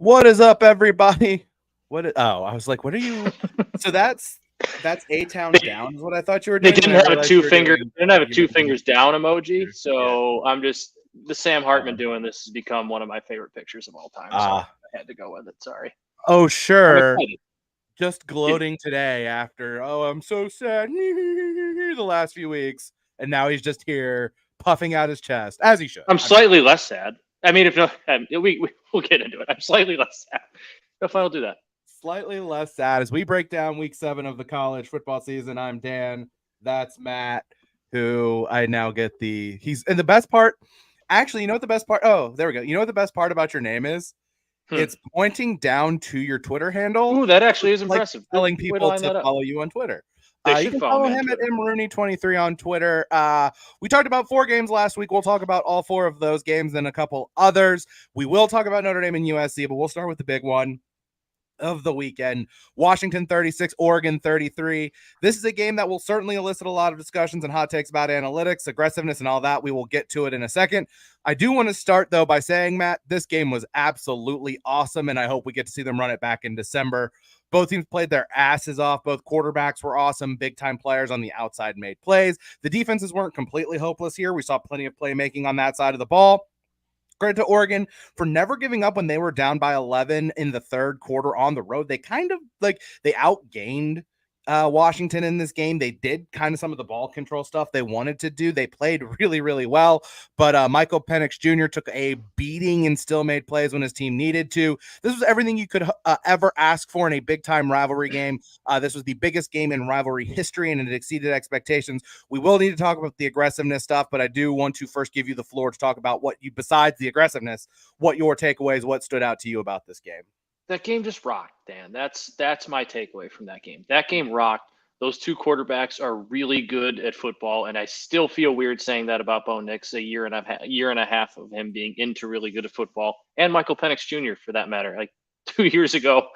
What is up, everybody? I was like, what are you? So that's A-Town down is what I thought you were They doing. didn't have a two finger. They didn't have a two fingers down emoji. So I'm just the Sam Hartman doing this has become one of my favorite pictures of all time. So I had to go with it. Sorry. Oh, sure. I'm excited. Just gloating today after, I'm so sad the last few weeks. And now he's just here puffing out his chest, as he should. I'm slightly less sad. I mean, if not, we'll get into it. I'm slightly less sad. If I'll do that. Slightly less sad as we break down week 7 of the college football season. I'm Dan. That's Matt, who I now get he's in the best part. Actually, you know what the best part? Oh, there we go. You know what the best part about your name is? It's pointing down to your Twitter handle. Ooh, that actually is impressive. Telling people to follow you on Twitter. You can follow him at mrooney23 on Twitter. We talked about 4 games last week. We'll talk about all 4 of those games and a couple others. We will talk about Notre Dame and USC, but we'll start with the big one of the weekend. Washington 36, Oregon 33. This is a game that will certainly elicit a lot of discussions and hot takes about analytics, aggressiveness, and all that. We will get to it in a second. I do want to start, though, by saying, Matt, this game was absolutely awesome, and I hope we get to see them run it back in December. Both teams played their asses off. Both quarterbacks were awesome. Big-time players on the outside made plays. The defenses weren't completely hopeless here. We saw plenty of playmaking on that side of the ball. Credit to Oregon for never giving up when they were down by 11 in the third quarter on the road. They kind of they outgained Washington in this game. They did kind of some of the ball control stuff they wanted to do. They played really, really well, but Michael Penix Jr. took a beating and still made plays when his team needed to. This was everything you could ever ask for in a big-time rivalry game. This was the biggest game in rivalry history, and it exceeded expectations. We will need to talk about the aggressiveness stuff, but I do want to first give you the floor to talk about what you, besides the aggressiveness, what your takeaways, what stood out to you about this game. That game just rocked, Dan. That's my takeaway from that game. That game rocked. Those two quarterbacks are really good at football, and I still feel weird saying that about Bo Nix, a year and a half of him being into really good at football, and Michael Penix Jr. for that matter. Like 2 years ago,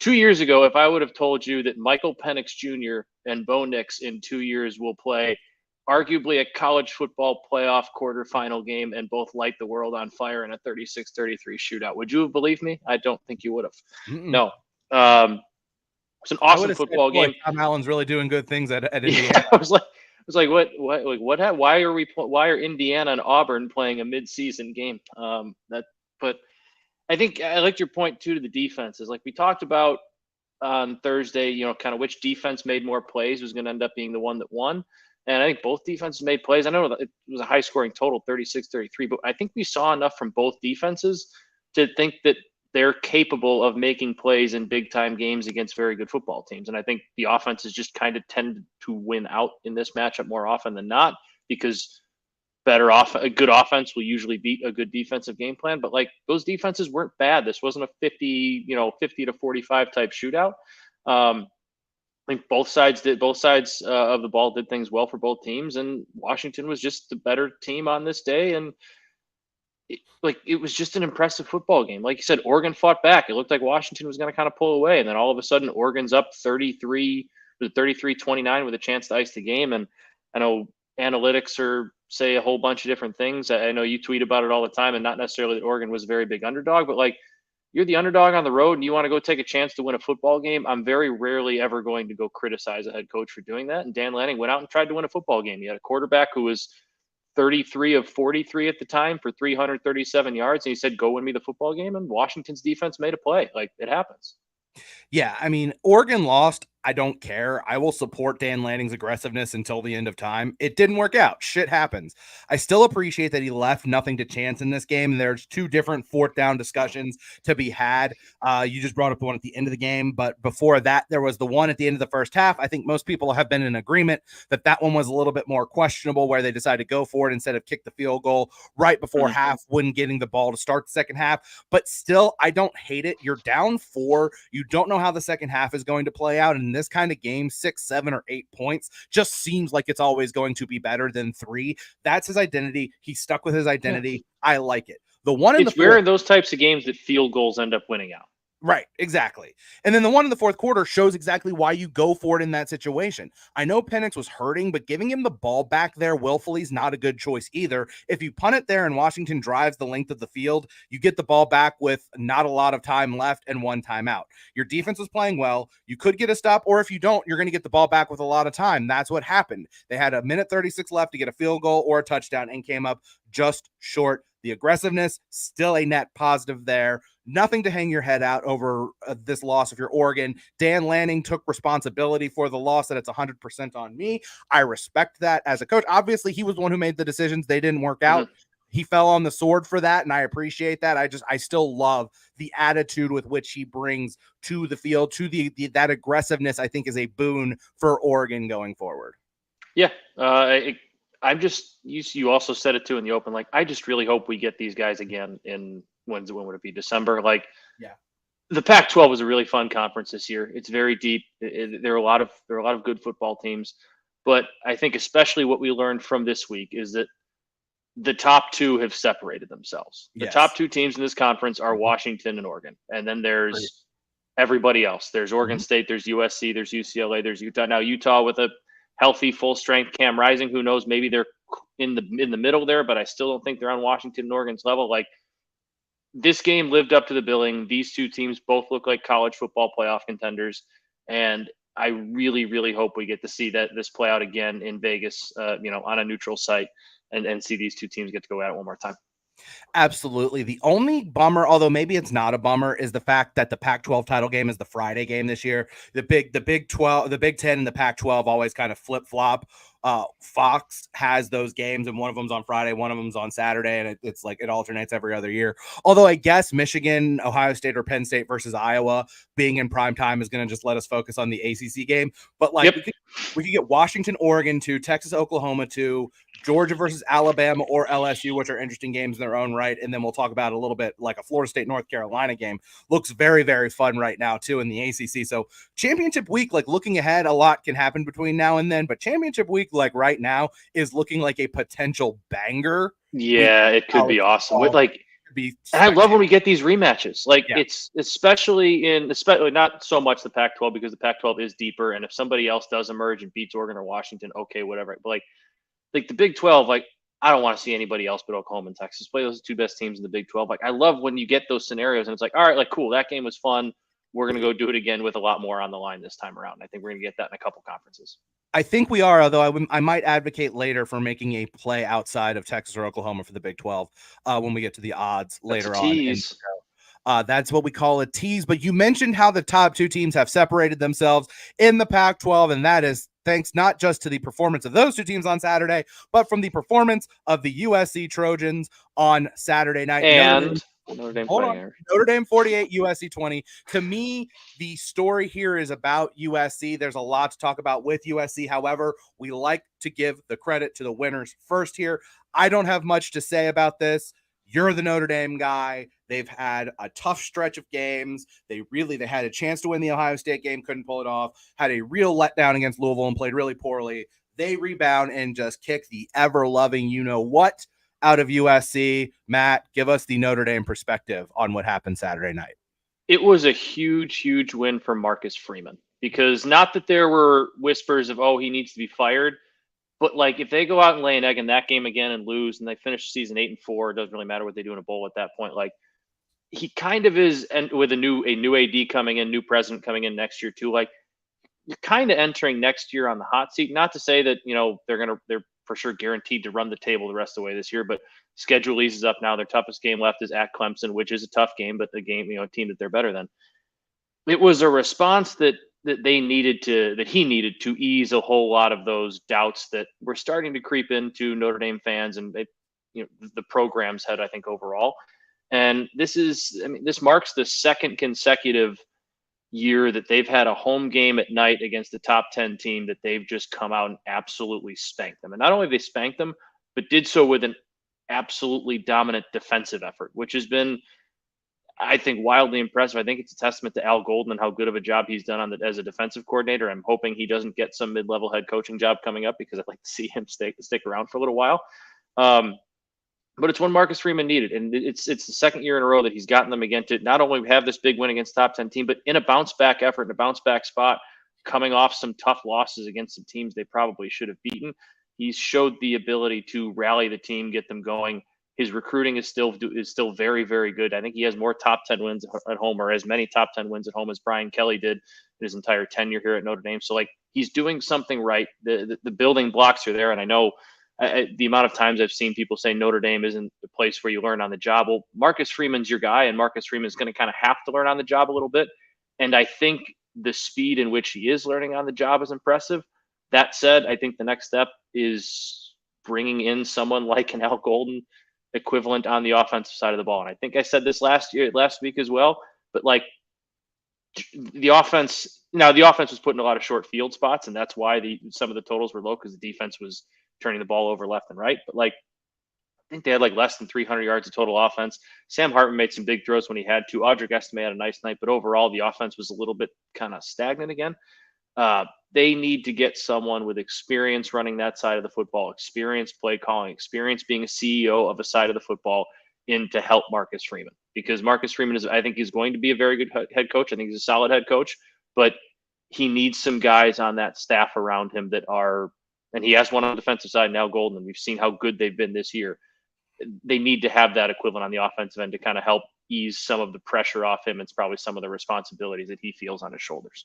if I would have told you that Michael Penix Jr. and Bo Nix in 2 years will play arguably a college football playoff quarterfinal game and both light the world on fire in a 36-33 shootout. Would you have believed me? I don't think you would have. No. It's an awesome football game. Tom Allen's really doing good things at Indiana. Yeah, I was like, what? Why are Indiana and Auburn playing a midseason game? But I think I liked your point too to the defenses. Like we talked about on Thursday, kind of which defense made more plays was going to end up being the one that won. And I think both defenses made plays. I know it was a high-scoring total, 36-33, but I think we saw enough from both defenses to think that they're capable of making plays in big-time games against very good football teams. And I think the offenses just kind of tend to win out in this matchup more often than not because a good offense will usually beat a good defensive game plan. But like those defenses weren't bad. This wasn't a 50 to 45 type shootout. I think both sides of the ball did things well for both teams, and Washington was just the better team on this day. And it was just an impressive football game. Like you said, Oregon fought back. It looked like Washington was going to kind of pull away, and then all of a sudden, Oregon's up 33-29 with a chance to ice the game. And I know analytics say a whole bunch of different things. I know you tweet about it all the time, and not necessarily that Oregon was a very big underdog, but like. You're the underdog on the road and you want to go take a chance to win a football game, I'm very rarely ever going to go criticize a head coach for doing that. And Dan Lanning went out and tried to win a football game. He had a quarterback who was 33 of 43 at the time for 337 yards. And he said, go win me the football game. And Washington's defense made a play. Like it happens. Yeah, I mean, Oregon lost. I don't care. I will support Dan Lanning's aggressiveness until the end of time. It didn't work out. Shit happens. I still appreciate that he left nothing to chance in this game. And there's 2 different 4th down discussions to be had. You just brought up the one at the end of the game, but before that, there was the one at the end of the first half. I think most people have been in agreement that one was a little bit more questionable, where they decided to go for it instead of kick the field goal right before half when getting the ball to start the second half. But still, I don't hate it. You're down 4. You don't know how the second half is going to play out. And this kind of game, 6, 7, or 8 points just seems like it's always going to be better than 3. That's his identity. He's stuck with his identity. I like it. The one in it's rare in those types of games that field goals end up winning out. Right, exactly. And then the one in the fourth quarter shows exactly why you go for it in that situation. I know Penix was hurting, but giving him the ball back there willfully is not a good choice either. If you punt it there and Washington drives the length of the field, you get the ball back with not a lot of time left and one timeout. Your defense was playing well. You could get a stop, or if you don't, you're going to get the ball back with a lot of time. That's what happened. They had a minute 36 left to get a field goal or a touchdown and came up just short. The aggressiveness, still a net positive there. Nothing to hang your head out over this loss if you're Oregon. Dan Lanning took responsibility for the loss, that it's 100% on me. I respect that as a coach. Obviously, he was the one who made the decisions. They didn't work out. He fell on the sword for that, and I appreciate that. I still love the attitude with which he brings to the field, to that aggressiveness. I think is a boon for Oregon going forward. Yeah, I'm just you also said it too in the open. Like, I just really hope we get these guys again in when would it be, December? Like, yeah, the Pac-12 was a really fun conference this year. It's very deep. There are a lot of good football teams, but I think especially what we learned from this week is that the top two have separated themselves. The top two teams in this conference are Washington and Oregon, and then there's everybody else. There's Oregon State, there's USC, there's UCLA, there's Utah. Now Utah with a healthy, full strength Cam Rising. Who knows? Maybe they're in the middle there, but I still don't think they're on Washington and Oregon's level. Like, this game lived up to the billing. These two teams both look like college football playoff contenders, and I really, really hope we get to see this play out again in Vegas, on a neutral site, and see these two teams get to go at it one more time. Absolutely. The only bummer, although maybe it's not a bummer, is the fact that the Pac-12 title game is the Friday game this year. The Big 12, the Big 10 and the Pac-12 always kind of flip-flop. Fox has those games, and one of them's on Friday, one of them's on Saturday, and it's like it alternates every other year. Although I guess Michigan, Ohio State, or Penn State versus Iowa being in prime time is going to just let us focus on the ACC game. But like, we could get Washington, Oregon to Texas, Oklahoma to Georgia versus Alabama or LSU, which are interesting games in their own right. And then we'll talk about a little bit like a Florida State, North Carolina game. Looks very, very fun right now too in the ACC. So championship week, like looking ahead, a lot can happen between now and then, but championship week, like right now, is looking like a potential banger. Yeah, it could be awesome. I love when we get these rematches. Like, it's especially not so much the Pac-12, because the Pac-12 is deeper, and if somebody else does emerge and beats Oregon or Washington, okay, whatever. But like the Big 12, like, I don't want to see anybody else but Oklahoma and Texas play those two best teams in the Big 12. Like, I love when you get those scenarios and it's like, all right, like, cool, that game was fun. We're going to go do it again with a lot more on the line this time around. I think we're going to get that in a couple conferences. I think we are, although I might advocate later for making a play outside of Texas or Oklahoma for the Big 12 when we get to the odds later on. That's what we call a tease. But you mentioned how the top two teams have separated themselves in the Pac-12, and that is thanks not just to the performance of those two teams on Saturday, but from the performance of the USC Trojans on Saturday night. And Notre Dame 48, USC 20. To me, the story here is about USC. There's a lot to talk about with USC. However, we like to give the credit to the winners first here. I don't have much to say about this. You're the Notre Dame guy. They've had a tough stretch of games. They had a chance to win the Ohio State game, couldn't pull it off. Had a real letdown against Louisville and played really poorly. They rebound and just kick the ever-loving you-know-what out of USC. Matt, give us the Notre Dame perspective on what happened Saturday night. It was a huge, huge win for Marcus Freeman, because not that there were whispers of, oh, he needs to be fired, but like, if they go out and lay an egg in that game again and lose, and they finish the season 8-4, it doesn't really matter what they do in a bowl at that point. Like, he kind of is, and with a new AD coming in, new president coming in next year too. Like, you're kind of entering next year on the hot seat. Not to say that they're for sure guaranteed to run the table the rest of the way this year, but schedule eases up now. Their toughest game left is at Clemson, which is a tough game, but the game, a team that they're better than. It was a response that he needed to ease a whole lot of those doubts that were starting to creep into Notre Dame fans and the program's head, I think, overall. And this marks the second consecutive year that they've had a home game at night against the top 10 team that they've just come out and absolutely spanked them. And not only they spanked them, but did so with an absolutely dominant defensive effort, which has been, I think, wildly impressive. I think it's a testament to Al Golden and how good of a job he's done as a defensive coordinator. I'm hoping he doesn't get some mid-level head coaching job coming up, because I'd like to see him stick around for a little while. but it's when Marcus Freeman needed, and it's the second year in a row that he's gotten them again to not only have this big win against top 10 team, but in a bounce back effort, in a bounce back spot, coming off some tough losses against some teams they probably should have beaten. He's showed the ability to rally the team, get them going. His recruiting is still very, very good. I think he has more top 10 wins at home, or as many top 10 wins at home as Brian Kelly did his entire tenure here at Notre Dame. So like he's doing something right. The building blocks are there, and I know the amount of times I've seen people say Notre Dame isn't the place where you learn on the job. Well, Marcus Freeman's your guy, and Marcus Freeman's going to kind of have to learn on the job a little bit. And I think the speed in which he is learning on the job is impressive. That said, I think the next step is bringing in someone like an Al Golden equivalent on the offensive side of the ball. And I think I said this last week as well, but like the offense was put in a lot of short field spots, and that's why some of the totals were low, because the defense was turning the ball over left and right. But like I think they had like less than 300 yards of total offense. Sam Hartman made some big throws when he had to. Audric Estime had a nice night, but overall the offense was a little bit kind of stagnant again. They need to get someone with experience running that side of the football, experience play calling, experience being a CEO of a side of the football in to help Marcus Freeman, because Marcus Freeman I think is going to be a very good head coach. I think he's a solid head coach, but he needs some guys on that staff around him that are, and he has one on the defensive side now, Golden, and we've seen how good they've been this year. They need to have that equivalent on the offensive end to kind of help ease some of the pressure off him. It's probably some of the responsibilities that he feels on his shoulders.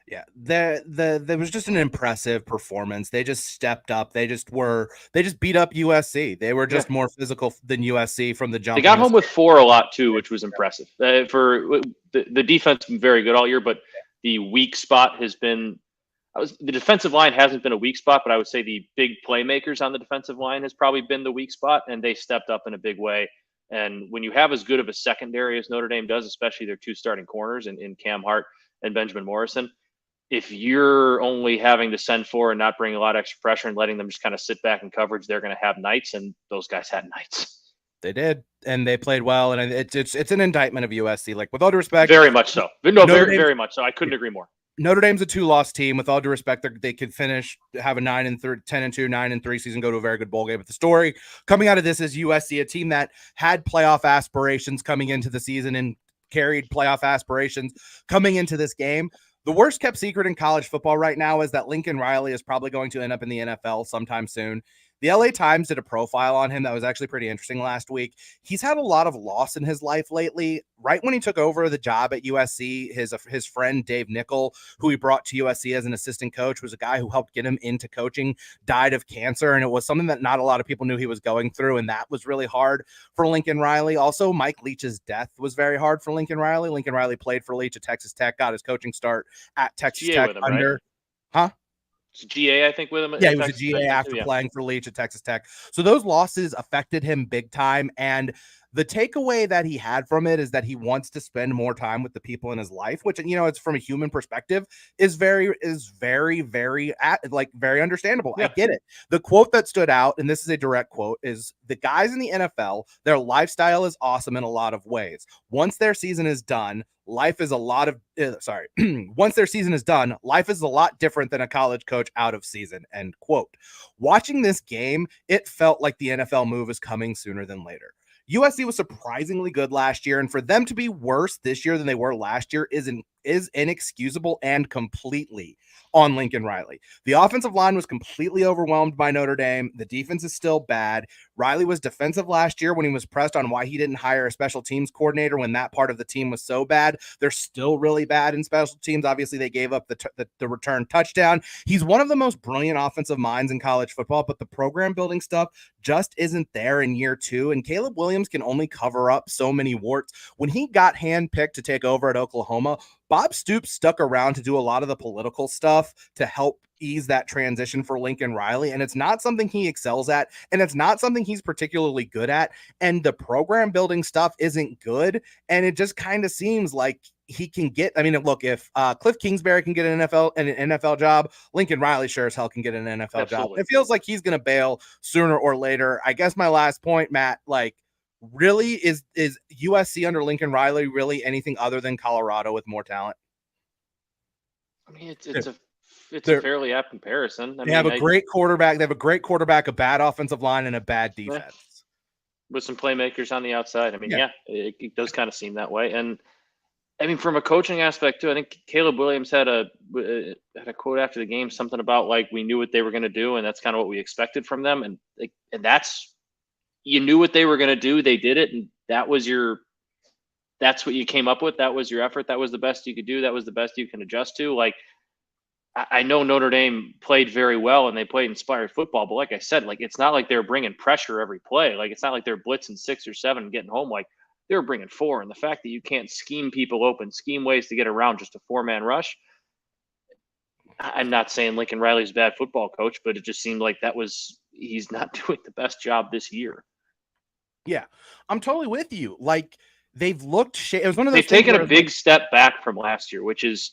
Yeah, there was just an impressive performance. They just stepped up. They just beat up USC. They were just more physical than USC from the jump. They got home with 4 a lot too, which was impressive. For the defense been very good all year, but the weak spot has been the defensive line hasn't been a weak spot, but I would say the big playmakers on the defensive line has probably been the weak spot, and they stepped up in a big way. And when you have as good of a secondary as Notre Dame does, especially their 2 starting corners in Cam Hart and Benjamin Morrison, if you're only having to send 4 and not bring a lot of extra pressure and letting them just kind of sit back in coverage, they're going to have nights, and those guys had nights. They did, and they played well, and it's an indictment of USC. Like, with all due respect, very much so. No, very much so. I couldn't agree more. Notre Dame's a 2-loss team. With all due respect, they could have a 9-2, 9-3 season, go to a very good bowl game. But the story coming out of this is USC, a team that had playoff aspirations coming into the season and carried playoff aspirations coming into this game. The worst kept secret in college football right now is that Lincoln Riley is probably going to end up in the NFL sometime soon. The LA Times did a profile on him that was actually pretty interesting last week. He's had a lot of loss in his life lately. Right when he took over the job at USC, his friend Dave Nickel, who he brought to USC as an assistant coach, was a guy who helped get him into coaching, died of cancer, and it was something that not a lot of people knew he was going through, and that was really hard for Lincoln Riley. Also, Mike Leach's death was very hard for Lincoln Riley. Lincoln Riley played for Leach at Texas Tech, got his coaching start at Texas Tech under, right? Huh? It's GA, I think, with him. Yeah, he was a GA after playing for Leach at Texas Tech. So those losses affected him big time. And the takeaway that he had from it is that he wants to spend more time with the people in his life, which, it's from a human perspective is very, very understandable. Yeah. I get it. The quote that stood out, and this is a direct quote, is the guys in the NFL, their lifestyle is awesome in a lot of ways. Once their season is done, life is a lot once their season is done, life is a lot different than a college coach out of season, end quote. Watching this game, it felt like the NFL move is coming sooner than later. USC was surprisingly good last year, and for them to be worse this year than they were last year is inexcusable and completely on Lincoln Riley. The offensive line was completely overwhelmed by Notre Dame. The defense is still bad. Riley was defensive last year when he was pressed on why he didn't hire a special teams coordinator when that part of the team was so bad. They're still really bad in special teams. Obviously, they gave up the return touchdown. He's one of the most brilliant offensive minds in college football, but the program building stuff just isn't there in year 2, and Caleb Williams can only cover up so many warts. When he got handpicked to take over at Oklahoma, Bob Stoops stuck around to do a lot of the political stuff to help ease that transition for Lincoln Riley, and it's not something he excels at, and it's not something he's particularly good at, and the program building stuff isn't good, and it just kind of seems like he can get, look, if Cliff Kingsbury can get an NFL job, Lincoln Riley sure as hell can get an NFL job. It feels like he's going to bail sooner or later. I guess my last point, Matt, really is USC under Lincoln Riley really anything other than Colorado with more talent? It's a fairly apt comparison. They have a great quarterback. They have a great quarterback, a bad offensive line, and a bad defense. with some playmakers on the outside. I mean, Yeah. it does kind of seem that way. And I mean, from a coaching aspect too, I think Caleb Williams had a quote after the game, something about like we knew what they were going to do, and that's kind of what we expected from them. And that's, you knew what they were going to do, they did it, and that's what you came up with. That was your effort. That was the best you could do. That was the best you can adjust to. Like, I know Notre Dame played very well and they played inspired football, but like I said, like it's not like they're bringing pressure every play. Like it's not like they're blitzing 6 or 7 and getting home. Like they were bringing 4. And the fact that you can't scheme people open, scheme ways to get around just a 4-man rush. I'm not saying Lincoln Riley's a bad football coach, but it just seemed like he's not doing the best job this year. Yeah, I'm totally with you. Like they've looked. It was one of those. They've taken a big step back from last year, which is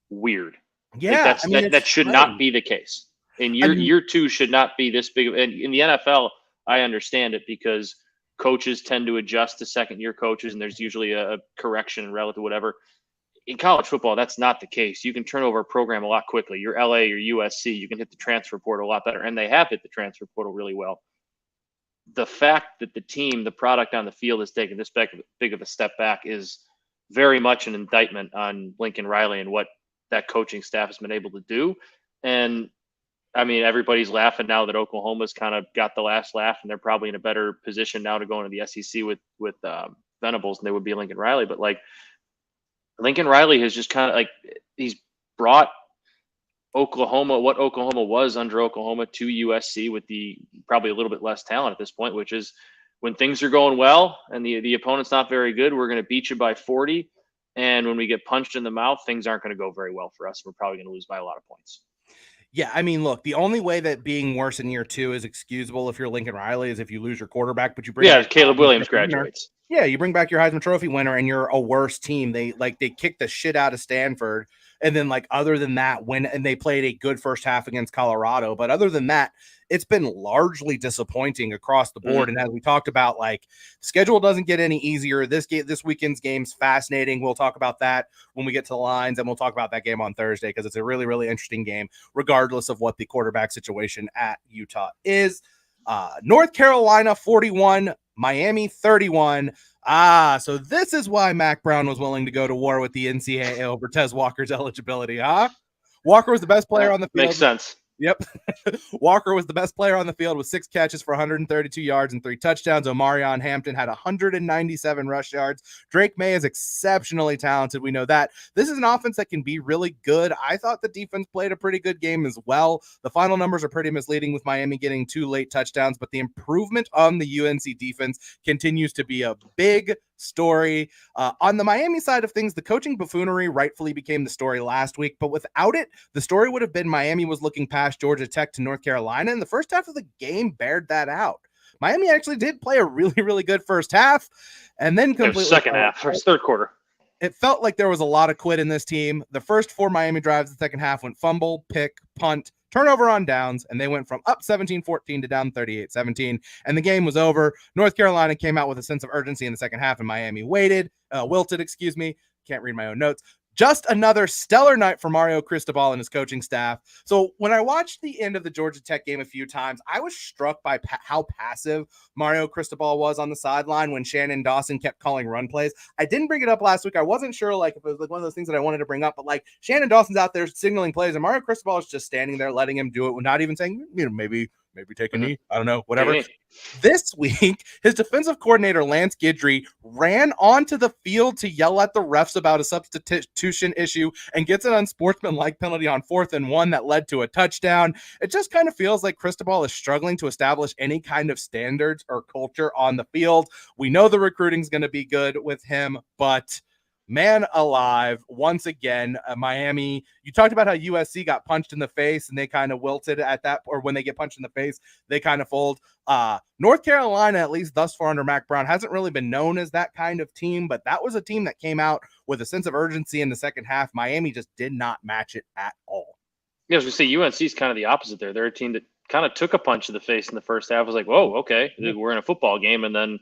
weird. Yeah, like that should not be the case. And year 2 should not be this big. And in the NFL, I understand it because coaches tend to adjust to second-year coaches, and there's usually a correction relative to whatever. In college football, that's not the case. You can turn over a program a lot quickly. You're LA or USC, you can hit the transfer portal a lot better, and they have hit the transfer portal really well. The fact that the product on the field has taken this big of a step back is very much an indictment on Lincoln Riley and what that coaching staff has been able to do. And I mean, everybody's laughing now that Oklahoma's kind of got the last laugh, and they're probably in a better position now to go into the SEC with Venables than they would be Lincoln Riley. But like Lincoln Riley has just kind of like, he's brought Oklahoma, what Oklahoma was under Oklahoma, to USC with the probably a little bit less talent at this point, which is when things are going well and the opponent's not very good, we're going to beat you by 40. And when we get punched in the mouth, things aren't going to go very well for us. We're probably going to lose by a lot of points. Yeah, I mean, look, the only way that being worse in year 2 is excusable if you're Lincoln Riley is if you lose your quarterback, but you bring Caleb Williams graduates. Yeah, you bring back your Heisman Trophy winner and you're a worse team. They kicked the shit out of Stanford. And then like, other than that, and they played a good first half against Colorado, but other than that, it's been largely disappointing across the board. And as we talked about, like the schedule doesn't get any easier. This weekend's game's fascinating. We'll talk about that when we get to the lines, and we'll talk about that game on Thursday because it's a really, really interesting game, regardless of what the quarterback situation at Utah is. North Carolina 41, Miami 31. So this is why Mac Brown was willing to go to war with the NCAA over Tez Walker's eligibility, huh? Walker was the best player on the field. Makes sense. Yep. Walker was the best player on the field with 6 catches for 132 yards and 3 touchdowns. Omarion Hampton had 197 rush yards. Drake May is exceptionally talented. We know that. This is an offense that can be really good. I thought the defense played a pretty good game as well. The final numbers are pretty misleading with Miami getting 2 late touchdowns, but the improvement on the UNC defense continues to be a big story. On the Miami side of things, the coaching buffoonery rightfully became the story last week, but without it, the story would have been Miami was looking past Georgia Tech to North Carolina, and the first half of the game bared that out. Miami actually did play a really, really good first half, and then completely second half, third quarter. It felt like there was a lot of quit in this team. The first 4 Miami drives the second half went fumble, pick, punt, turnover on downs, and they went from up 17-14 to down 38-17, and the game was over. North Carolina came out with a sense of urgency in the second half, and Miami wilted. Can't read my own notes. Just another stellar night for Mario Cristobal and his coaching staff. So when I watched the end of the Georgia Tech game a few times, I was struck by how passive Mario Cristobal was on the sideline when Shannon Dawson kept calling run plays. I didn't bring it up last week. I wasn't sure like if it was like one of those things that I wanted to bring up, but like Shannon Dawson's out there signaling plays and Mario Cristobal is just standing there letting him do it, not even saying, maybe take a knee. I don't know, whatever. This week, his defensive coordinator, Lance Guidry, ran onto the field to yell at the refs about a substitution issue and gets an unsportsmanlike penalty on 4th and 1 that led to a touchdown. It just kind of feels like Cristobal is struggling to establish any kind of standards or culture on the field. We know the recruiting's going to be good with him, but man alive, once again, Miami, you talked about how USC got punched in the face and they kind of wilted at that, or when they get punched in the face, they kind of fold. North Carolina, at least thus far under Mac Brown, hasn't really been known as that kind of team, but that was a team that came out with a sense of urgency in the second half. Miami just did not match it at all. Yeah, as we say, UNC is kind of the opposite there. They're a team that kind of took a punch in the face in the first half. It was like, whoa, okay, we're in a football game, and then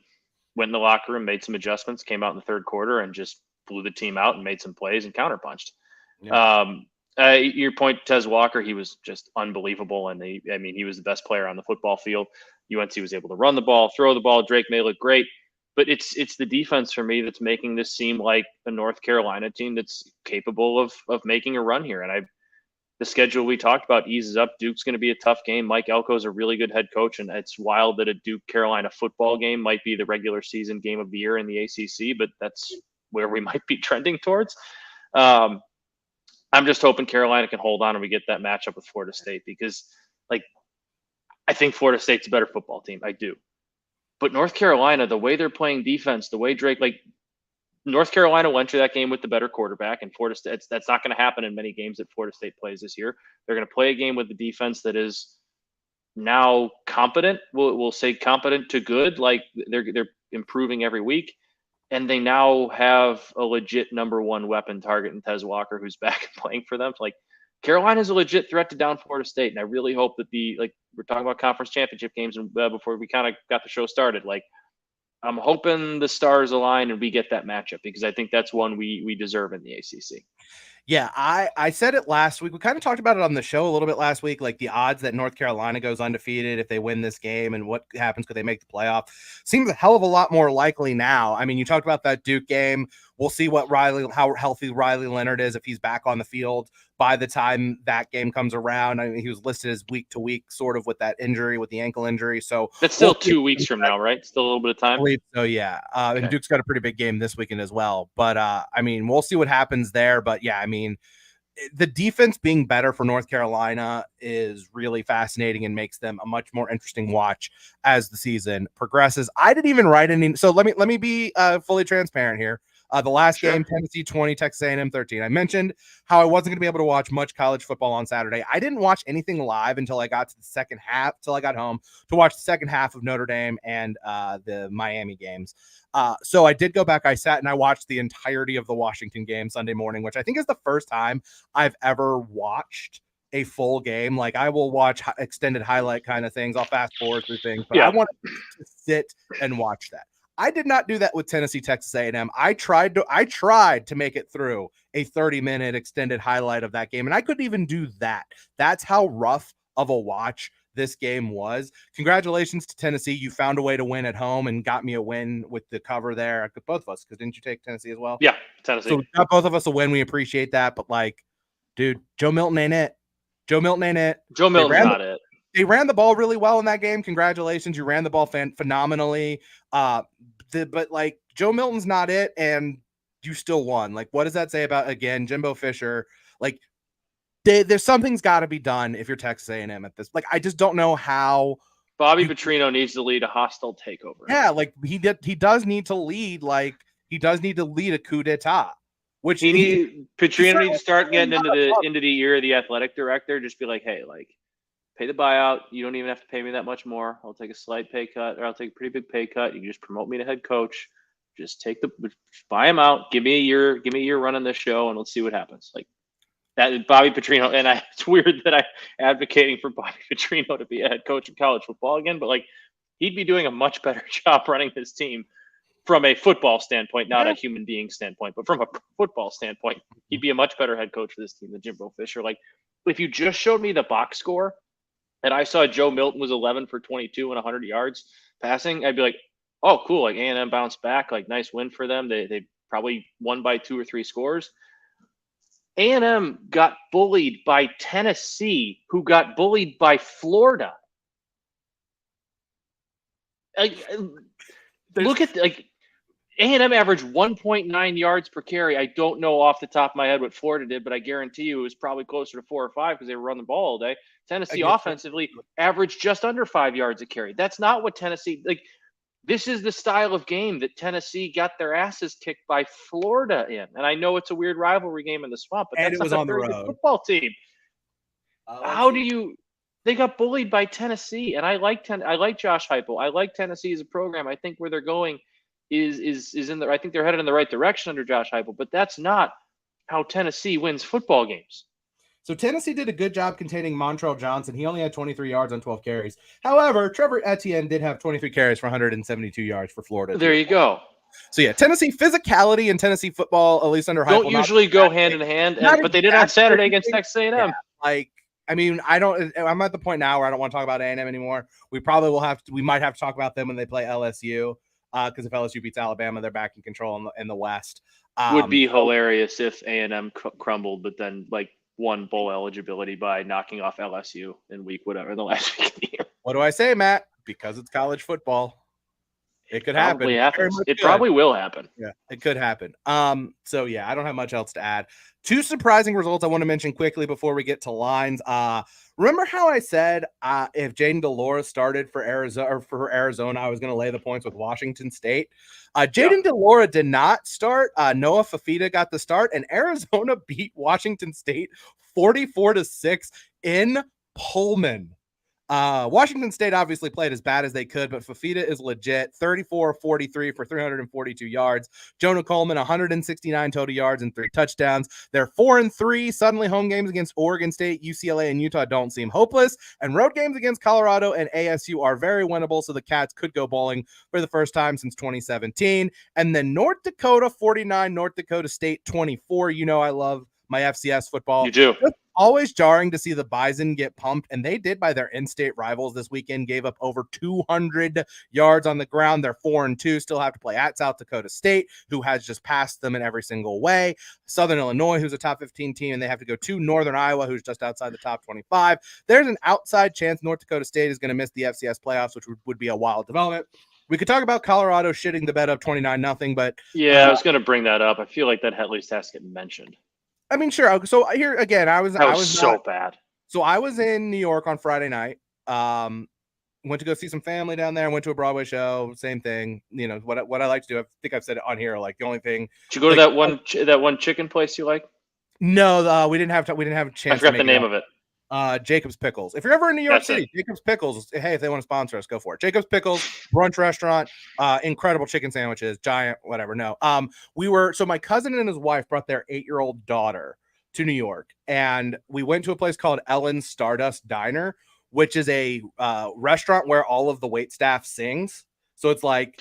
went in the locker room, made some adjustments, came out in the third quarter, and just blew the team out and made some plays and counterpunched. Yeah. Your point, Tez Walker, he was just unbelievable, and he was the best player on the football field. UNC was able to run the ball, throw the ball. Drake May looked great, but it's the defense for me that's making this seem like a North Carolina team that's capable of making a run here. And the schedule we talked about eases up. Duke's going to be a tough game. Mike Elko's a really good head coach, and it's wild that a Duke Carolina football game might be the regular season game of the year in the ACC, but that's where we might be trending towards. I'm just hoping Carolina can hold on and we get that matchup with Florida State, because I think Florida State's a better football team. I do. But North Carolina, the way they're playing defense, the way Drake, North Carolina went to that game with the better quarterback, and Florida State, that's not going to happen in many games that Florida State plays this year. They're going to play a game with the defense that is now competent. We'll say competent to good. They're improving every week. And they now have a legit number one weapon target in Tez Walker, who's back and playing for them. Carolina's a legit threat to down Florida State. And I really hope that we're talking about conference championship games and before we kind of got the show started, I'm hoping the stars align and we get that matchup, because I think that's one we deserve in the ACC. Yeah, I said it last week. We kind of talked about it on the show a little bit last week, like the odds that North Carolina goes undefeated if they win this game and what happens, could they make the playoff? Seems a hell of a lot more likely now. I mean, you talked about that Duke game. We'll see how healthy Riley Leonard is if he's back on the field by the time that game comes around. I mean, he was listed as week to week, sort of with that injury, with the ankle injury. So that's still 2 weeks from now, right? Still a little bit of time. So yeah, okay. And Duke's got a pretty big game this weekend as well. But I mean, we'll see what happens there. But yeah, I mean, the defense being better for North Carolina is really fascinating and makes them a much more interesting watch as the season progresses. I didn't even write any. So let me be fully transparent here. The last game, Tennessee 20, Texas A&M 13. I mentioned how I wasn't going to be able to watch much college football on Saturday. I didn't watch anything live until I got to the second half, till I got home to watch the second half of Notre Dame and the Miami games. So I did go back. I sat and I watched the entirety of the Washington game Sunday morning, which I think is the first time I've ever watched a full game. I will watch extended highlight kind of things. I'll fast forward through things, but I want to sit and watch that. I did not do that with Tennessee, Texas A&M. I tried to make it through a 30-minute extended highlight of that game, and I couldn't even do that. That's how rough of a watch this game was. Congratulations to Tennessee. You found a way to win at home and got me a win with the cover there. Both of us, because didn't you take Tennessee as well? Yeah, Tennessee. So we got both of us a win. We appreciate that. But dude, Joe Milton ain't it. Joe Milton's not it. They ran the ball really well in that game. Congratulations. You ran the ball phenomenally. But Joe Milton's not it, and you still won. What does that say about, again, Jimbo Fisher? There's something's got to be done if you're Texas A&M at this. I just don't know how. Bobby Petrino needs to lead a hostile takeover. Yeah, he does need to lead. He does need to lead a coup d'etat. Which Petrino needs to start getting into the ear of the athletic director. Just be like, hey, pay the buyout. You don't even have to pay me that much more. I'll take a slight pay cut, or I'll take a pretty big pay cut. You can just promote me to head coach. Just buy him out. Give me a year running this show, and let's see what happens. That Bobby Petrino, and it's weird that I'm advocating for Bobby Petrino to be a head coach in college football again, but he'd be doing a much better job running this team from a football standpoint, not a human being standpoint, but from a football standpoint, he'd be a much better head coach for this team than Jimbo Fisher. If you just showed me the box score, and I saw Joe Milton was 11 for 22 and 100 yards passing, I'd be like, oh, cool. A&M bounced back. Nice win for them. They probably won by 2 or 3 scores. A&M got bullied by Tennessee, who got bullied by Florida. Look at A&M averaged 1.9 yards per carry. I don't know off the top of my head what Florida did, but I guarantee you it was probably closer to 4 or 5 because they were running the ball all day. Tennessee offensively averaged just under 5 yards a carry. That's not what Tennessee this is the style of game that Tennessee got their asses kicked by Florida in. And I know it's a weird rivalry game in the swamp, but that's not a very good football team. They got bullied by Tennessee, and I like Josh Heupel. I like Tennessee as a program. I think where they're going is in the. I think they're headed in the right direction under Josh Heupel, but that's not how Tennessee wins football games. So Tennessee did a good job containing Montrell Johnson. He only had 23 yards on 12 carries. However, Trevor Etienne did have 23 carries for 172 yards for Florida. There you go. So yeah, Tennessee physicality and Tennessee football, at least under Don't Heupel, usually go hand in hand, but they did on Saturday against Texas A&M. Yeah, like, I mean, I'm at the point now where I don't want to talk about A&M anymore. We probably will we might have to talk about them when they play LSU, because if LSU beats Alabama, they're back in control in the West. Would be hilarious if A&M crumbled, but then like won bowl eligibility by knocking off LSU in week whatever the last week of the year. What do I say, Matt? Because it's college football. It could happen. It probably will happen. Yeah, it could happen. So yeah, I don't have much else to add. Two surprising results I want to mention quickly before we get to lines. Remember how I said if Jaden Delora started for Arizona, I was going to lay the points with Washington State. Jaden Delora did not start. Noah Fafita got the start, and Arizona beat Washington State 44-6 in Pullman. Washington State obviously played as bad as they could, but Fafita is legit. 34-43 for 342 yards. Jonah Coleman, 169 total yards and 3 touchdowns. They're 4-3. Suddenly home games against Oregon State, UCLA, and Utah don't seem hopeless. And road games against Colorado and ASU are very winnable, so the Cats could go bowling for the first time since 2017. And then North Dakota 49, North Dakota State 24. You know I love my FCS football. You do. It's always jarring to see the Bison get pumped, and they did by their in-state rivals this weekend, gave up over 200 yards on the ground. They're 4-2, still have to play at South Dakota State, who has just passed them in every single way. Southern Illinois, who's a top 15 team, and they have to go to Northern Iowa, who's just outside the top 25. There's an outside chance North Dakota State is going to miss the FCS playoffs, which would be a wild development. We could talk about Colorado shitting the bed up 29-0, but yeah, I was going to bring that up. I feel like that at least has to get mentioned. I mean, sure. So here again, I was so bad. So I was in New York on Friday night. Went to go see some family down there. Went to a Broadway show. Same thing. You know what I like to do. I think I've said it on here. Like the only thing. Did you go to that one chicken place you like? No, we didn't have a chance. I forgot the name of it. Jacob's Pickles. If you're ever in New York City, Jacob's Pickles. Hey, if they want to sponsor us, go for it. Jacob's Pickles brunch restaurant. Incredible chicken sandwiches. Giant, whatever. No. So my cousin and his wife brought their 8-year-old daughter to New York, and we went to a place called Ellen's Stardust Diner, which is a restaurant where all of the wait staff sings. So it's like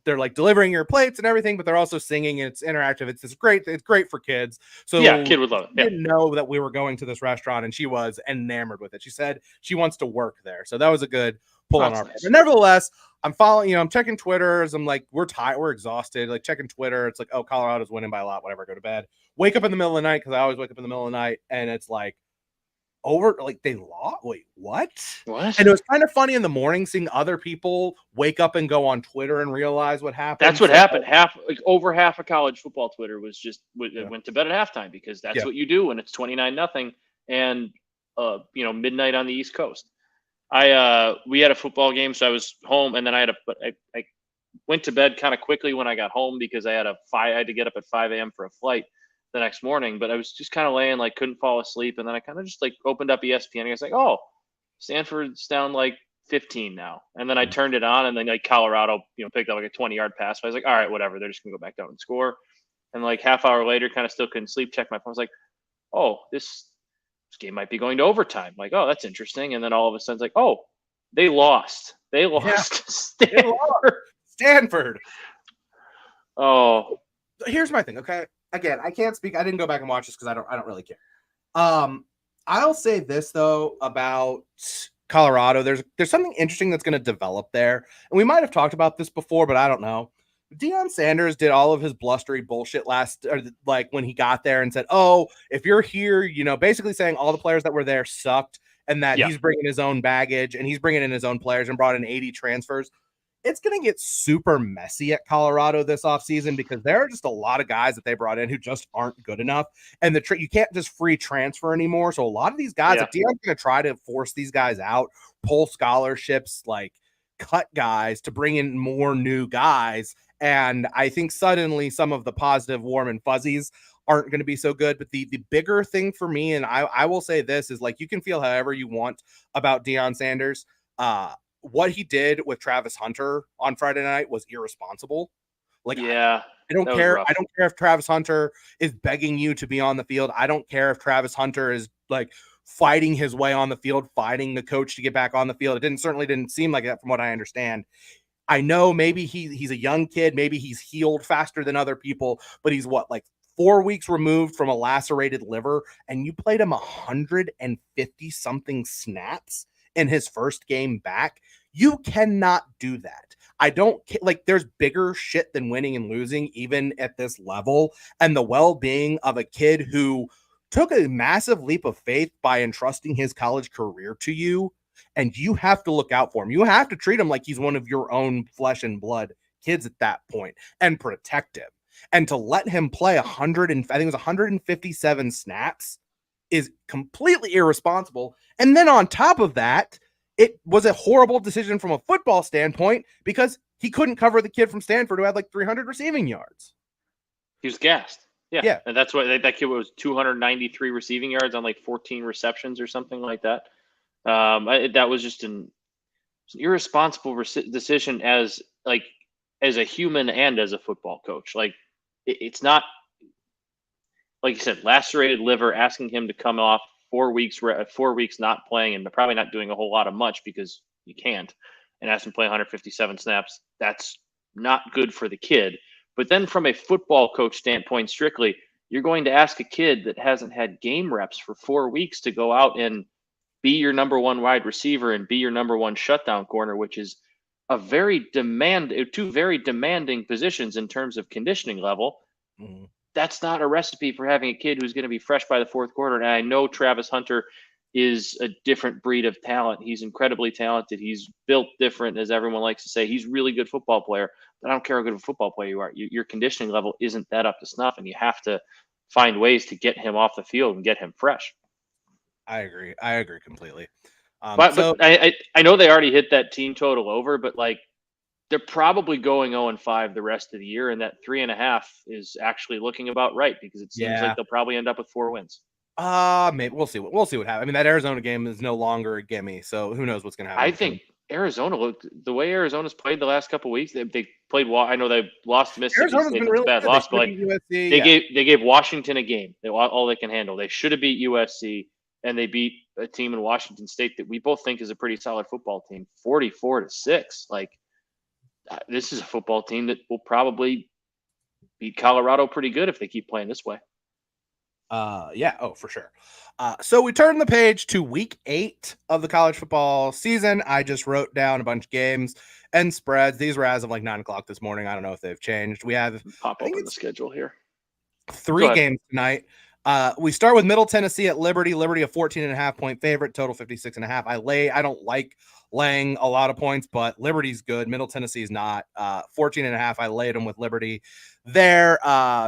they're like delivering your plates and everything, but they're also singing. And it's interactive. It's great for kids. So yeah, kid would love it. Yeah. Didn't know that we were going to this restaurant, and she was enamored with it. She said she wants to work there. So that was a good pull on our part. But nevertheless, I'm following, I'm checking Twitters. I'm like, we're tired, we're exhausted. Like checking Twitter. It's like, oh, Colorado's winning by a lot, whatever. Go to bed. Wake up in the middle of the night, because I always wake up in the middle of the night, and it's like they lost. Wait, what? And it was kind of funny in the morning seeing other people wake up and go on Twitter and realize what happened. That's what happened. Over half of college football Twitter was just went to bed at halftime, because that's what you do when it's 29-0 and midnight on the East Coast. We had a football game, so I was home, and then I went to bed kind of quickly when I got home, because I had to get up at 5 a.m. for a flight the next morning. But I was just kind of laying, like couldn't fall asleep, and then I kind of just like opened up ESPN, and I was like, oh, Stanford's down like 15 now, and then I turned it on, and then like Colorado picked up like a 20-yard pass. So I was like, all right, whatever, they're just gonna go back down and score. And like half hour later, kind of still couldn't sleep, checked my phone, I was like, oh, this game might be going to overtime. Like, oh, that's interesting. And then all of a sudden it's like, oh, they lost Stanford. Oh, here's my thing. Okay, again, I can't speak. I didn't go back and watch this because I don't really care. I'll say this though about Colorado. There's something interesting that's going to develop there, and we might have talked about this before, but I don't know. Deion Sanders did all of his blustery bullshit when he got there and said, oh, if you're here, basically saying all the players that were there sucked, and that he's bringing his own baggage and he's bringing in his own players, and brought in 80 transfers. It's going to get super messy at Colorado this offseason, because there are just a lot of guys that they brought in who just aren't good enough. And you can't just free transfer anymore. So a lot of these guys, if Deion's going to try to force these guys out, pull scholarships, like cut guys to bring in more new guys. And I think suddenly some of the positive warm and fuzzies aren't going to be so good. But the bigger thing for me, and I will say this, is like, you can feel however you want about Deion Sanders. What he did with Travis Hunter on Friday night was irresponsible. Like, I don't care. I don't care if Travis Hunter is begging you to be on the field. I don't care if Travis Hunter is like fighting his way on the field, fighting the coach to get back on the field. It certainly didn't seem like that from what I understand. I know maybe he's a young kid, maybe he's healed faster than other people, but he's what, like 4 weeks removed from a lacerated liver, and you played him 150 something snaps in his first game back. You cannot do that. I don't like, there's bigger shit than winning and losing, even at this level, and the well-being of a kid who took a massive leap of faith by entrusting his college career to you, and you have to look out for him. You have to treat him like he's one of your own flesh and blood kids at that point and protect him. And to let him play 100 and I think it was 157 snaps is completely irresponsible. And then on top of that, it was a horrible decision from a football standpoint because he couldn't cover the kid from Stanford who had like 300 receiving yards. He was gassed. Yeah. And that's what that kid was, 293 receiving yards on like 14 receptions or something like that. That was just an irresponsible decision as a human and as a football coach. Like, it's not, like you said, lacerated liver, asking him to come off 4 weeks not playing and probably not doing a whole lot of much because you can't, and ask him to play 157 snaps. That's not good for the kid. But then from a football coach standpoint, strictly, you're going to ask a kid that hasn't had game reps for 4 weeks to go out and be your number one wide receiver and be your number one shutdown corner, which is two very demanding positions in terms of conditioning level. Mm-hmm. That's not a recipe for having a kid who's going to be fresh by the fourth quarter. And I know Travis Hunter is a different breed of talent. He's incredibly talented. He's built different, as everyone likes to say. He's a really good football player, but I don't care how good of a football player you are. Your conditioning level isn't that up to snuff, and you have to find ways to get him off the field and get him fresh. I agree completely. But I know they already hit that team total over, but like, they're probably going 0-5 the rest of the year, and that 3.5 is actually looking about right because it seems like they'll probably end up with 4 wins. Maybe we'll see what happens. I mean, that Arizona game is no longer a gimme, so who knows what's going to happen. I think Arizona looked the way Arizona's played the last couple of weeks. They played well. I know they lost to Mississippi State. It's a bad loss, but like, USC, they gave Washington a game. They all they can handle. They should have beat USC, and they beat a team in Washington State that we both think is a pretty solid football team, 44-6. Like, this is a football team that will probably beat Colorado pretty good if they keep playing this way. For sure. So we turn the page to week 8 of the college football season. I just wrote down a bunch of games and spreads. These were as of like 9:00 this morning. I don't know if they've changed. We have pop open the schedule here. 3 games tonight. We start with Middle Tennessee at Liberty. Liberty a 14.5 point favorite, total 56.5. I don't like laying a lot of points, but Liberty's good. Middle Tennessee is not. 14.5. I laid them with Liberty there.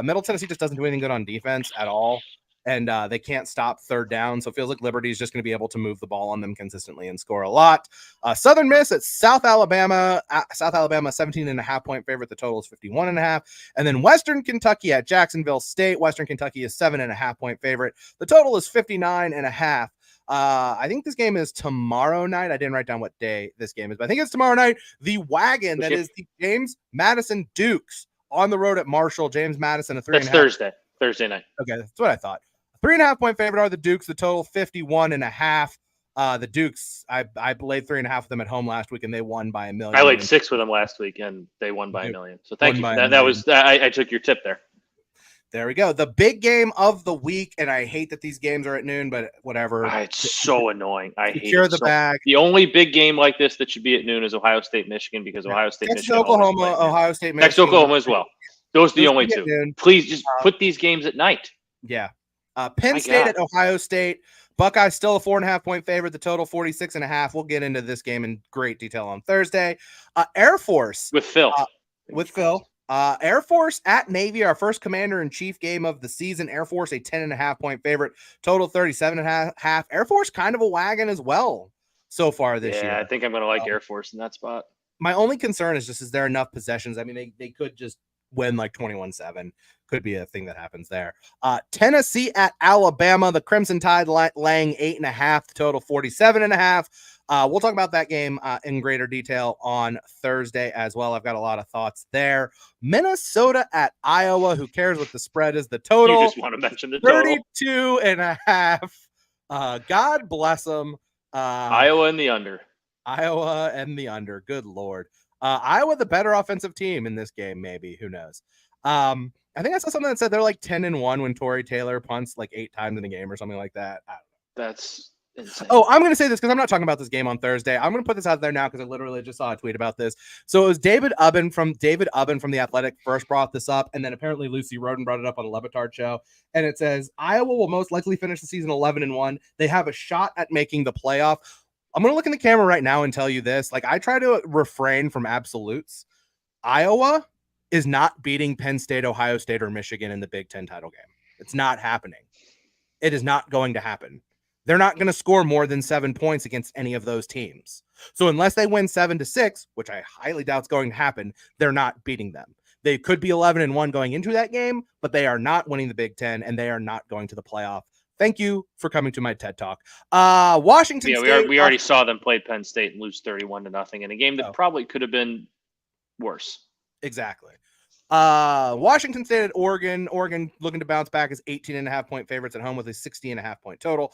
Middle Tennessee just doesn't do anything good on defense at all, and they can't stop third down. So it feels like Liberty is just going to be able to move the ball on them consistently and score a lot. Southern Miss at South Alabama. South Alabama 17.5 point favorite. The total is 51.5. And then Western Kentucky at Jacksonville State. Western Kentucky is 7.5 point favorite. The total is 59.5. I think this game is tomorrow night. I didn't write down what day this game is, but I think it's tomorrow night. The wagon that is the James Madison Dukes on the road at Marshall. James Madison a 3.5. That's Thursday night. Okay, that's what I thought. 3.5 point favorite are the Dukes. The total 51.5. The Dukes, I played 3.5 with them at home last week, and they won by $1 million. I laid 6 with them last week, and they won by $1 million. So thank you. I took your tip there. There we go. The big game of the week, and I hate that these games are at noon, but whatever. It's so annoying. I hate it. The bag. The only big game like this that should be at noon is Ohio State, Michigan, because Ohio State, Texas, Michigan, Oklahoma, Ohio State, Michigan. Texas, Oklahoma as well. Those are the only two. Please just put these games at night. Yeah. Penn State at Ohio State. Buckeyes still a 4.5 point favorite. The total 46.5. We'll get into this game in great detail on Thursday. Air Force with Phil. Air Force at Navy, our first commander-in-chief game of the season. Air Force a 10.5 point favorite, total 37.5. Air Force kind of a wagon as well so far this year. Yeah, I think I'm going to like Air Force in that spot. My only concern is just, is there enough possessions? I mean, they could just win like 21-7. Could be a thing that happens there. Tennessee at Alabama, the Crimson Tide laying 8.5, the total 47.5. We'll talk about that game in greater detail on Thursday as well. I've got a lot of thoughts there. Minnesota at Iowa. Who cares what the spread is? The total. You just want to mention the total. 32.5. God bless them. Iowa and the under. Iowa and the under. Good Lord. Iowa, the better offensive team in this game, maybe. Who knows? I think I saw something that said they're like 10-1 when Torrey Taylor punts like 8 times in a game or something like that. That's insane. Oh, I'm going to say this because I'm not talking about this game on Thursday. I'm going to put this out there now because I literally just saw a tweet about this. So it was David Ubben from The Athletic first brought this up, and then apparently Lucy Roden brought it up on the Levitard show. And it says Iowa will most likely finish the season 11-1. They have a shot at making the playoff. I'm going to look in the camera right now and tell you this. Like, I try to refrain from absolutes. Iowa is not beating Penn State, Ohio State, or Michigan in the Big Ten title game. It's not happening. It is not going to happen. They're not going to score more than 7 points against any of those teams. So unless they win 7-6, which I highly doubt is going to happen, they're not beating them. They could be 11-1 going into that game, but they are not winning the Big Ten, and they are not going to the playoff. Thank you for coming to my TED Talk. Washington State. We already saw them play Penn State and lose 31-0 in a game that probably could have been worse. Exactly. Washington State at Oregon. Oregon looking to bounce back as 18.5-point favorites at home with a 60.5-point total.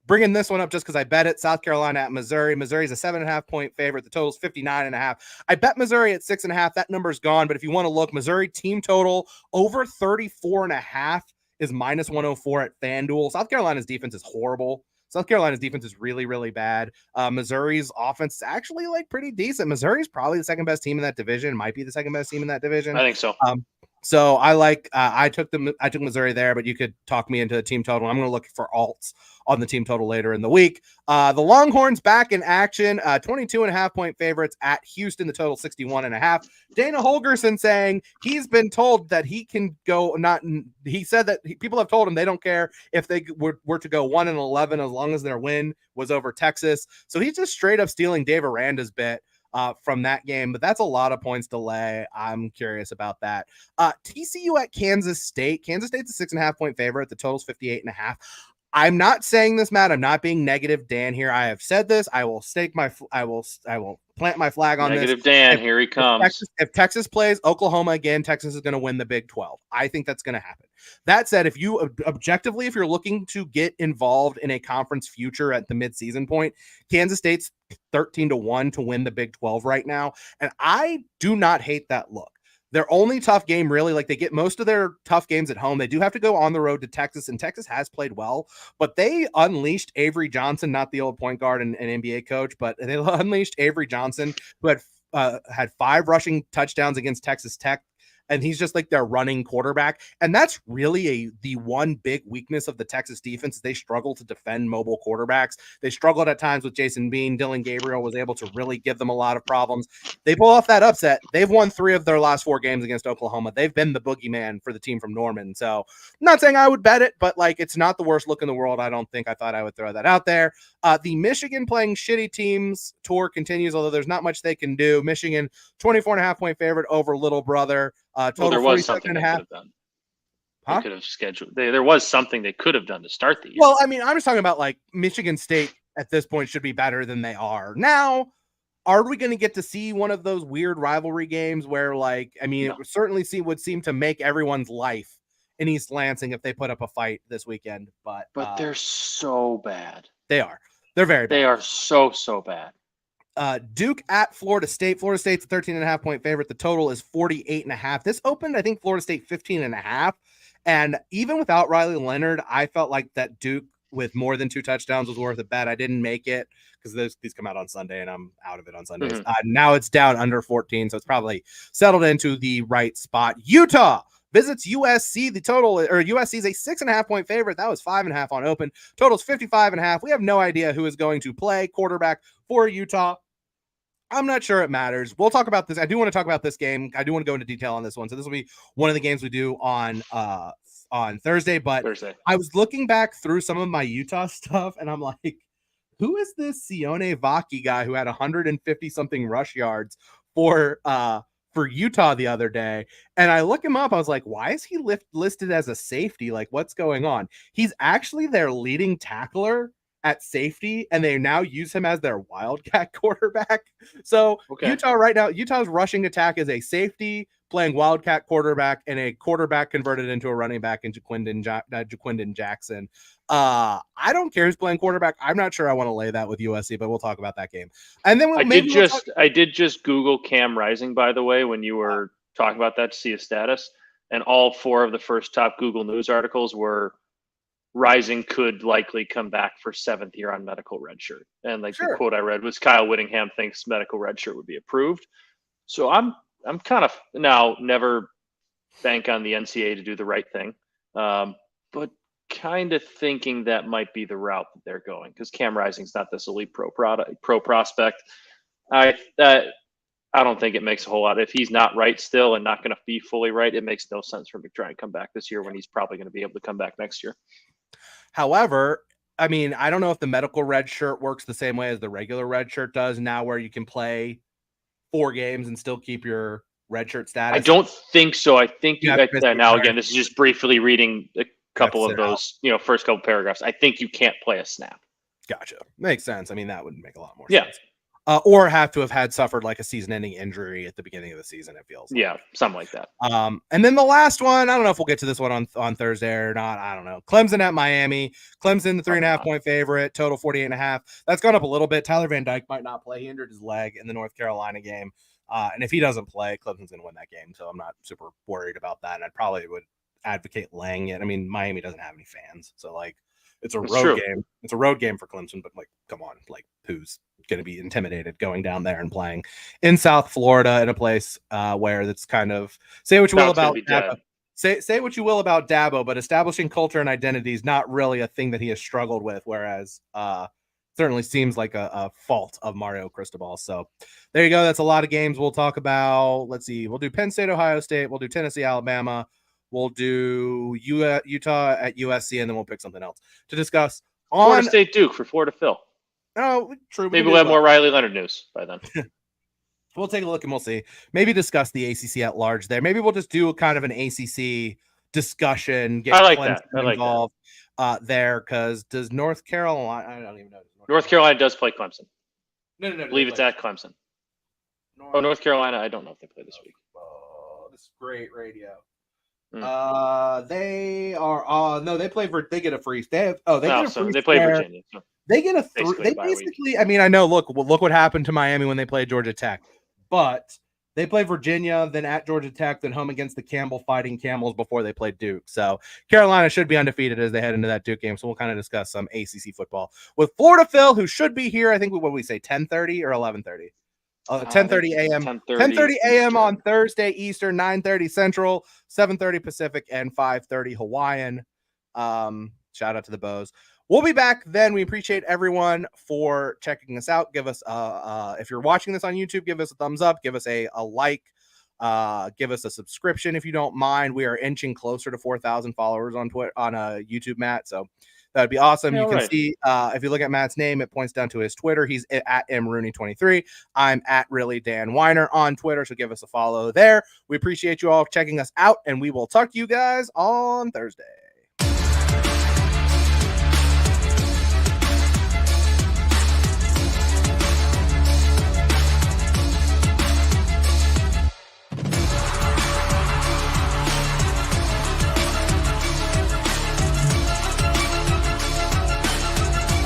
Bringing this one up just because I bet it. South Carolina at Missouri. Missouri's a 7.5-point favorite. The total's 59.5. I bet Missouri at 6.5. That number's gone. But if you want to look, Missouri team total over 34.5 is minus 104 at FanDuel. South Carolina's defense is horrible. South Carolina's defense is really, really bad. Missouri's offense is actually like pretty decent. Missouri's probably the second best team in that division. Might be the second best team in that division. I think so. So I like. I took Missouri there, but you could talk me into the team total. I'm going to look for alts on the team total later in the week. The Longhorns back in action. 22.5-point favorites at Houston. The total 61.5. Dana Holgerson saying he's been told that he can go. He said that people have told him they don't care if they were to go 1-11 as long as their win was over Texas. So he's just straight up stealing Dave Aranda's bit from that game, but that's a lot of points to lay. I'm curious about that. TCU at Kansas State. Kansas State's a 6.5-point favorite. The total's 58.5. I'm not saying this, Matt. I'm not being negative Dan here. I have said this. I will plant my flag on negative this. Dan, here he comes. If Texas plays Oklahoma again, Texas is going to win the Big 12. I think that's going to happen. That said, if you objectively, if you're looking to get involved in a conference future at the midseason point, Kansas State's 13-1 to win the Big 12 right now. And I do not hate that look. Their only tough game, really, like they get most of their tough games at home. They do have to go on the road to Texas, and Texas has played well, but they unleashed Avery Johnson, not the old point guard and NBA coach, but they unleashed Avery Johnson, who had 5 rushing touchdowns against Texas Tech. And he's just like their running quarterback. And that's really the one big weakness of the Texas defense. They struggle to defend mobile quarterbacks. They struggled at times with Jason Bean. Dylan Gabriel was able to really give them a lot of problems. They pull off that upset. They've won 3 of their last 4 games against Oklahoma. They've been the boogeyman for the team from Norman. So I'm not saying I would bet it, but like it's not the worst look in the world. I don't think. I thought I would throw that out there. The Michigan playing shitty teams tour continues, although there's not much they can do. Michigan 24.5-point favorite over Little Brother. There was something they could have done. Huh? They could have scheduled. There was something they could have done to start the year. Well, I mean, I'm just talking about like Michigan State at this point should be better than they are now. Are we going to get to see one of those weird rivalry games where, like, I mean, no. It would certainly would seem to make everyone's life in East Lansing if they put up a fight this weekend. But they're so bad. They are. They're very bad. They are so bad. Duke at Florida State. Florida State's a 13.5-point favorite. The total is 48.5. This opened, I think, Florida State 15.5. And even without Riley Leonard, I felt like that Duke with more than 2 touchdowns was worth a bet. I didn't make it because these come out on Sunday and I'm out of it on Sundays. Mm-hmm. Now it's down under 14, so it's probably settled into the right spot. Utah visits USC. USC is a 6.5-point favorite. That was 5.5 on open. Total's 55.5. We have no idea who is going to play quarterback for Utah. I'm not sure it matters. We'll talk about this. I do want to talk about this game. I do want to go into detail on this one. So this will be one of the games we do on Thursday. But I was looking back through some of my Utah stuff, and I'm like, who is this Sione Vaki guy who had 150 something rush yards for Utah the other day? And I look him up. I was like, why is he listed as a safety? Like, what's going on? He's actually their leading tackler at safety, and they now use him as their Wildcat quarterback. So Utah right now, Utah's rushing attack is a safety playing wildcat quarterback and a quarterback converted into a running back in Jaquindon Jackson. I don't care who's playing quarterback. I'm not sure I want to lay that with USC, but we'll talk about that game. And then I did just Google Cam Rising, by the way, when you were talking about that to see his status, and all 4 of the first top Google News articles were Rising could likely come back for 7th year on medical redshirt. And like the quote I read was Kyle Whittingham thinks medical redshirt would be approved. So I'm kind of now never bank on the NCAA to do the right thing, but kind of thinking that might be the route that they're going because Cam Rising's not this elite pro prospect. I don't think it makes a whole lot. If he's not right still and not going to be fully right, it makes no sense for him to try and come back this year when he's probably going to be able to come back next year. However, I mean, I don't know if the medical red shirt works the same way as the regular red shirt does now, where you can play 4 games and still keep your red shirt status. I don't think so. I think now again, this is just briefly reading a couple of those, first couple paragraphs. I think you can't play a snap. Gotcha. Makes sense. I mean, that would make a lot more sense. Or have to have had suffered like a season-ending injury at the beginning of the season, it feels like. Yeah, something like that. And then the last one, I don't know if we'll get to this one on Thursday or not. I don't know. Clemson at Miami. Clemson, the 3.5-point favorite, total 48.5. That's gone up a little bit. Tyler Van Dyke might not play. He injured his leg in the North Carolina game. And if he doesn't play, Clemson's going to win that game. So I'm not super worried about that. And I probably would advocate laying it. I mean, Miami doesn't have any fans. So, like, it's a road game. It's a road game for Clemson, but like, come on, like, who's going to be intimidated going down there and playing in South Florida in a place where that's kind of say what you will about Dabo. Say what you will about Dabo, but establishing culture and identity is not really a thing that he has struggled with. Whereas certainly seems like a fault of Mario Cristobal. So there you go. That's a lot of games we'll talk about. Let's see. We'll do Penn State, Ohio State. We'll do Tennessee, Alabama. We'll do Utah at USC, and then we'll pick something else to discuss. Florida State Duke for Florida Phil. Oh, true. Maybe we'll have more Riley Leonard news by then. We'll take a look and we'll see. Maybe discuss the ACC at large there. Maybe we'll just do a kind of an ACC discussion. Get Clemson involved there because does North Carolina? I don't even know. North Carolina does play Clemson. No. I believe it's at Clemson. North Carolina. I don't know if they play this week. Oh, this is great radio. They are no, they play for they get a free. They play Virginia. So. They get a they basically. I mean, I know. Look what happened to Miami when they played Georgia Tech, but they play Virginia, then at Georgia Tech, then home against the Campbell Fighting Camels before they play Duke. So Carolina should be undefeated as they head into that Duke game. So we'll kind of discuss some ACC football with Florida Phil, who should be here. I think what we say 10:30 or 11:30. 10:30 a.m. 10:30 a.m. on Thursday Eastern, 9:30 Central, 7:30 Pacific, and 5:30 Hawaiian. Shout out to the Bows. We'll be back then. We appreciate everyone for checking us out. Give us if you're watching this on YouTube, give us a thumbs up, give us a like, give us a subscription if you don't mind. We are inching closer to 4,000 followers on Twitter on YouTube, Matt. So that'd be awesome. You can see if you look at Matt's name, it points down to his Twitter. He's at mrooney23. I'm at really Dan Weiner on Twitter. So give us a follow there. We appreciate you all checking us out, and we will talk to you guys on Thursday.